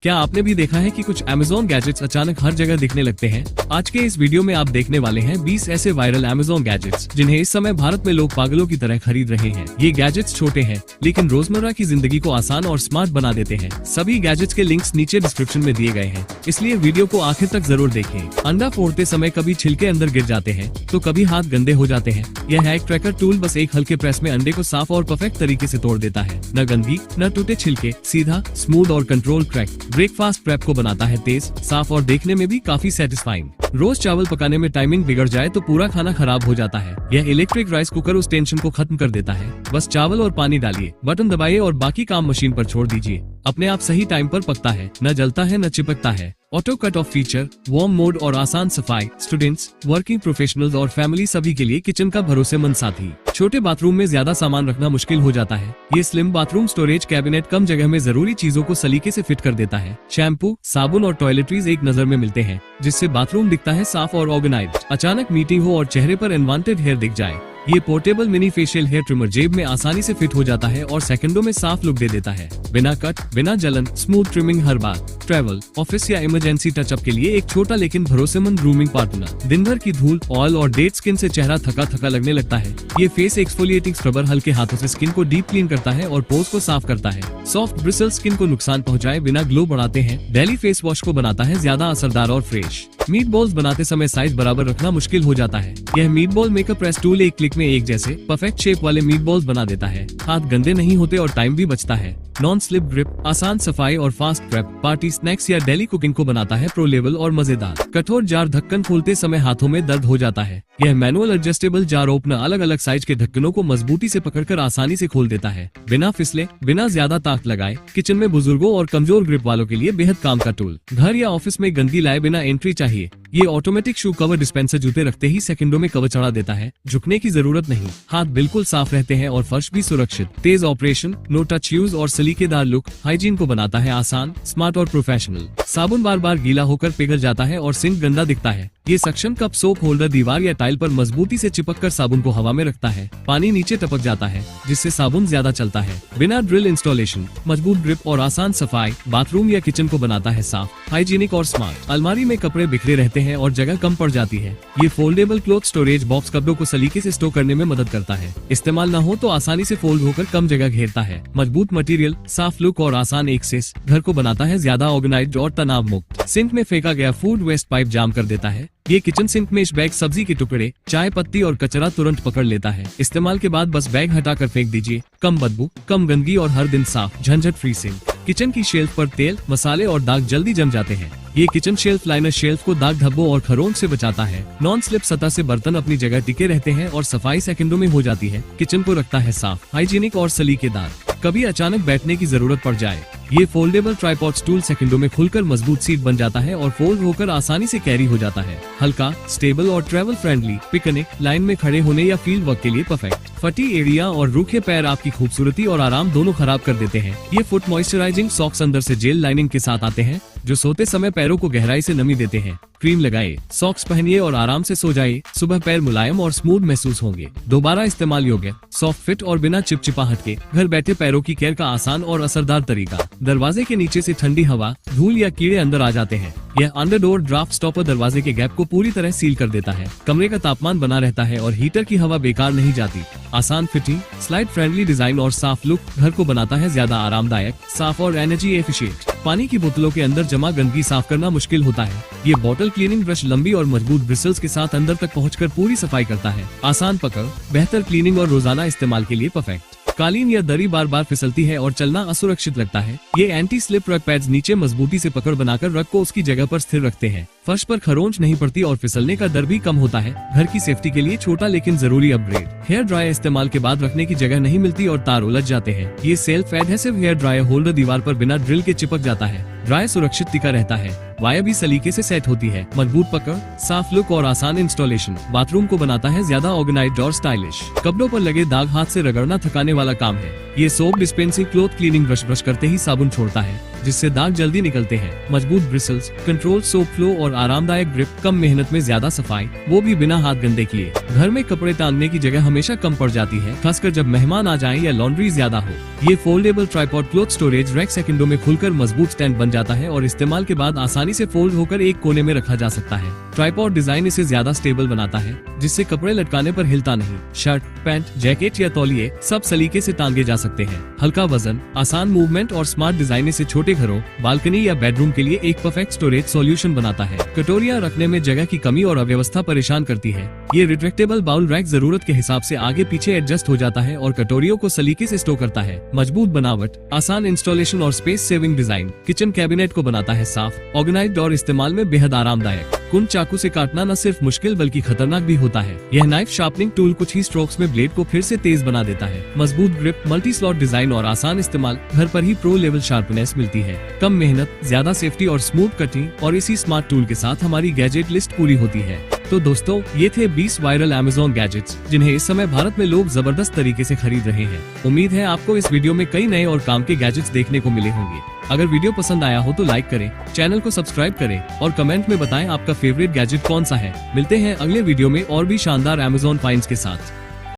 क्या आपने भी देखा है कि कुछ Amazon गैजेट्स अचानक हर जगह दिखने लगते हैं? आज के इस वीडियो में आप देखने वाले हैं 20 ऐसे वायरल Amazon गैजेट्स जिन्हें इस समय भारत में लोग पागलों की तरह खरीद रहे हैं। ये गैजेट्स छोटे हैं लेकिन रोजमर्रा की जिंदगी को आसान और स्मार्ट बना देते हैं। सभी गैजेट्स के लिंक्स नीचे डिस्क्रिप्शन में दिए गए हैं, इसलिए वीडियो को आखिर तक जरूर देखें। अंडा फोड़ते समय कभी छिलके अंदर गिर जाते हैं तो कभी हाथ गंदे हो जाते हैं। यह हैक ट्रैकर टूल बस एक हल्के प्रेस में अंडे को साफ और परफेक्ट तरीके से तोड़ देता है। न गंदगी, न टूटे छिलके, सीधा, स्मूथ और कंट्रोल क्रैक। ब्रेकफास्ट प्रेप को बनाता है तेज, साफ और देखने में भी काफी सेटिस्फाइंग। रोज चावल पकाने में टाइमिंग बिगड़ जाए तो पूरा खाना खराब हो जाता है। यह इलेक्ट्रिक राइस कुकर उस टेंशन को खत्म कर देता है। बस चावल और पानी डालिए, बटन दबाइए और बाकी काम मशीन पर छोड़ दीजिए। अपने आप सही टाइम पर पकता है, न जलता है न चिपकता है। Auto cut off feature, warm mode और आसान सफाई स्टूडेंट्स, वर्किंग प्रोफेशनल्स और फैमिली सभी के लिए किचन का भरोसेमंद साथी। छोटे बाथरूम में ज्यादा सामान रखना मुश्किल हो जाता है। ये स्लिम बाथरूम स्टोरेज कैबिनेट कम जगह में जरूरी चीजों को सलीके से फिट कर देता है। शैम्पू, साबुन और टॉयलेटरीज एक नजर में मिलते हैं, जिससे बाथरूम दिखता है साफ और ऑर्गेनाइज्ड। अचानक मीटिंग हो और चेहरे पर अनवांटेड हेयर दिख जाए, ये portable mini facial hair trimmer जेब में आसानी से फिट हो जाता है और सेकंडों में साफ लुक दे देता है। बिना कट, बिना जलन, स्मूथ ट्रिमिंग हर बार। ट्रैवल, ऑफिस या इमरजेंसी टचअप के लिए एक छोटा लेकिन भरोसेमंद ग्रूमिंग पार्टनर। दिन भर की धूल, ऑयल और डेड स्किन से चेहरा थका थका लगने लगता है। ये फेस एक्सफोलिएटिंग स्क्रबर हल्के हाथों से स्किन को डीप क्लीन करता है और पोर्स को साफ करता है। सॉफ्ट ब्रिसल स्किन को नुकसान पहुँचाए बिना ग्लो बढ़ाते हैं। डेली फेस वॉश को बनाता है ज्यादा असरदार और फ्रेश। मीट बॉल्स बनाते समय साइज बराबर रखना मुश्किल हो जाता है। यह meet ball maker press tool एक क्लिक में एक जैसे परफेक्ट शेप वाले मीट बॉल्स बना देता है। हाथ गंदे नहीं होते और टाइम भी बचता है। नॉन स्लिप ग्रिप, आसान सफाई और फास्ट प्रेप। पार्टी स्नैक्स या डेली कुकिंग को बनाता है प्रो लेवल और मजेदार। कठोर जार ढक्कन खोलते समय हाथों में दर्द हो जाता है। यह मैनुअल एडजस्टेबल जार ओपनर अलग अलग साइज के ढक्कनों को मजबूती से पकड़कर आसानी से खोल देता है, बिना फिसले, बिना ज्यादा ताकत लगाए। किचन में बुजुर्गों और कमजोर ग्रिप वालों के लिए बेहद काम का टूल। घर या ऑफिस में गंदगी लाए बिना एंट्री चाहिए, ये ऑटोमेटिक शू कवर डिस्पेंसर जूते रखते ही सेकंडों में कवर चढ़ा देता है। झुकने की जरूरत नहीं, हाथ बिल्कुल साफ रहते हैं और फर्श भी सुरक्षित। तेज ऑपरेशन, नो टच यूज और सलीकेदार लुक हाइजीन को बनाता है आसान, स्मार्ट और प्रोफेशनल। साबुन बार बार गीला होकर पिघल जाता है और सिंक गंदा दिखता है। ये सक्शन कप सोप होल्डर दीवार या टाइल पर मजबूती से चिपककर साबुन को हवा में रखता है। पानी नीचे टपक जाता है, जिससे साबुन ज्यादा चलता है। बिना ड्रिल इंस्टॉलेशन, मजबूत ग्रिप और आसान सफाई बाथरूम या किचन को बनाता है साफ, हाइजीनिक और स्मार्ट। अलमारी में कपड़े बिखरे रहते हैं और जगह कम पड़ जाती है। ये फोल्डेबल क्लॉथ स्टोरेज बॉक्स कपड़ों को सलीके से स्टोर करने में मदद करता है। इस्तेमाल न हो तो आसानी से फोल्ड होकर कम जगह घेरता है। मजबूत मटेरियल, साफ लुक और आसान एक्सेस घर को बनाता है ज्यादा ऑर्गेनाइज्ड और तनाव मुक्त। सिंक में फेंका गया फूड वेस्ट पाइप जाम कर देता है। ये किचन सिंक में बैग सब्जी के टुकड़े, चाय पत्ती और कचरा तुरंत पकड़ लेता है। इस्तेमाल के बाद बस बैग हटाकर फेंक दीजिए। कम बदबू, कम गंदगी और हर दिन साफ, झंझट फ्री सिंक। किचन की शेल्फ पर तेल, मसाले और दाग जल्दी जम जाते हैं। ये किचन शेल्फ लाइनर शेल्फ को दाग धब्बों और खरोंच से बचाता है। नॉन स्लिप सतह से बर्तन अपनी जगह टिके रहते हैं और सफाई सेकंडों में हो जाती है। किचन को रखता है साफ, हाइजीनिक और सलीकेदार। कभी अचानक बैठने की जरूरत पड़ जाए, ये फोल्डेबल ट्राइपॉड स्टूल सेकंडों में खुलकर मजबूत सीट बन जाता है और फोल्ड होकर आसानी से कैरी हो जाता है। हल्का, स्टेबल और ट्रैवल फ्रेंडली। पिकनिक, लाइन में खड़े होने या फील्ड वर्क के लिए परफेक्ट। फटी एरिया और रूखे पैर आपकी खूबसूरती और आराम दोनों खराब कर देते हैं। ये फुट मॉइस्चराइजिंग सॉक्स अंदर से जेल लाइनिंग के साथ आते हैं, जो सोते समय पैरों को गहराई से नमी देते हैं। क्रीम लगाए, सॉक्स पहनिए और आराम से सो जाइए। सुबह पैर मुलायम और स्मूथ महसूस होंगे। दोबारा इस्तेमाल योग्य, सॉफ्ट फिट और बिना चिपचिपाहट के। घर बैठे पैरों की केयर का आसान और असरदार तरीका। दरवाजे के नीचे से ठंडी हवा, धूल या कीड़े अंदर आ जाते हैं। यह अंडरडोर ड्राफ्ट स्टॉपर दरवाजे के गैप को पूरी तरह सील कर देता है। कमरे का तापमान बना रहता है और हीटर की हवा बेकार नहीं जाती। आसान फिटिंग, स्लाइड फ्रेंडली डिजाइन और साफ लुक घर को बनाता है ज्यादा आरामदायक, साफ और एनर्जी एफिशिएंट। पानी की बोतलों के अंदर जमा गंदगी साफ करना मुश्किल होता है। ये बॉटल क्लीनिंग ब्रश लंबी और मजबूत ब्रिसल्स के साथ अंदर तक पहुंचकर पूरी सफाई करता है। आसान पकड़, बेहतर क्लीनिंग और रोजाना इस्तेमाल के लिए परफेक्ट। कालीन या दरी बार बार फिसलती है और चलना असुरक्षित लगता है। ये एंटी स्लिप रग पैड्स नीचे मजबूती से पकड़ बनाकर रग को उसकी जगह पर स्थिर रखते हैं। फर्श पर खरोंच नहीं पड़ती और फिसलने का डर भी कम होता है। घर की सेफ्टी के लिए छोटा लेकिन जरूरी अपग्रेड। हेयर ड्रायर इस्तेमाल के बाद रखने की जगह नहीं मिलती और तार उलझ जाते हैं। ये self adhesive hair dryer holder दीवार पर बिना ड्रिल के चिपक जाता है। ड्रायर सुरक्षित टिका रहता है। वायर भी सलीके से सेट होती है। मजबूत पकड़, साफ लुक और आसान इंस्टॉलेशन बाथरूम को बनाता है ज्यादा ऑर्गेनाइज्ड और स्टाइलिश। कपड़ों पर लगे दाग हाथ से रगड़ना थकाने वाला काम है। ये soap dispensing cloth cleaning brush करते ही साबुन छोड़ता है, जिससे दाग जल्दी निकलते हैं। मजबूत ब्रिसल्स, कंट्रोल सोप फ्लो और आरामदायक ग्रिप। कम मेहनत में ज्यादा सफाई, वो भी बिना हाथ गंदे किए। घर में कपड़े टांगने की जगह हमेशा कम पड़ जाती है, खासकर जब मेहमान आ जाएं या लॉन्ड्री ज्यादा हो। ये foldable tripod cloth storage rack सेकंडों में खुलकर मजबूत स्टैंड बन जाता है और इस्तेमाल के बाद आसानी से फोल्ड होकर एक कोने में रखा जा सकता है। ट्राइपॉड डिजाइन इसे ज्यादा स्टेबल बनाता है, जिससे कपड़े लटकाने पर हिलता नहीं। शर्ट, पैंट, जैकेट या तौलिए सब सलीके से टांगे जा सकते हैं। हल्का वजन, आसान मूवमेंट और स्मार्ट डिजाइन इसे छोटे घरों, बालकनी या बेडरूम के लिए एक परफेक्ट स्टोरेज सॉल्यूशन बनाता है। कटोरियां रखने में जगह की कमी और अव्यवस्था परेशान करती है। ये रिट्रैक्टेबल बाउल रैक जरूरत के हिसाब से आगे पीछे एडजस्ट हो जाता है और कटोरियों को सलीके से स्टोर करता है। मजबूत बनावट, आसान इंस्टॉलेशन और space saving design kitchen cabinet को बनाता है साफ, ऑर्गेनाइज्ड और इस्तेमाल में बेहद आरामदायक। कुंद चाकू से काटना न सिर्फ मुश्किल बल्कि खतरनाक भी होता है। यह नाइफ शार्पनिंग टूल कुछ ही स्ट्रोक्स में ब्लेड को फिर से तेज बना देता है। मजबूत ग्रिप, मल्टी स्लॉट डिजाइन और आसान इस्तेमाल, घर पर ही प्रो लेवल शार्पनेस मिलती है। कम मेहनत, ज्यादा सेफ्टी और स्मूथ कटिंग, और इसी स्मार्ट टूल के साथ हमारी गैजेट लिस्ट पूरी होती है। तो दोस्तों, ये थे 20 वायरल अमेज़न गैजेट्स जिन्हें इस समय भारत में लोग जबरदस्त तरीके से खरीद रहे हैं। उम्मीद है आपको इस वीडियो में कई नए और काम के गैजेट्स देखने को मिले होंगे। अगर वीडियो पसंद आया हो तो लाइक करें, चैनल को सब्सक्राइब करें और कमेंट में बताएं आपका फेवरेट गैजेट कौन सा है। मिलते हैं अगले वीडियो में और भी शानदार अमेज़न फाइंड्स के साथ।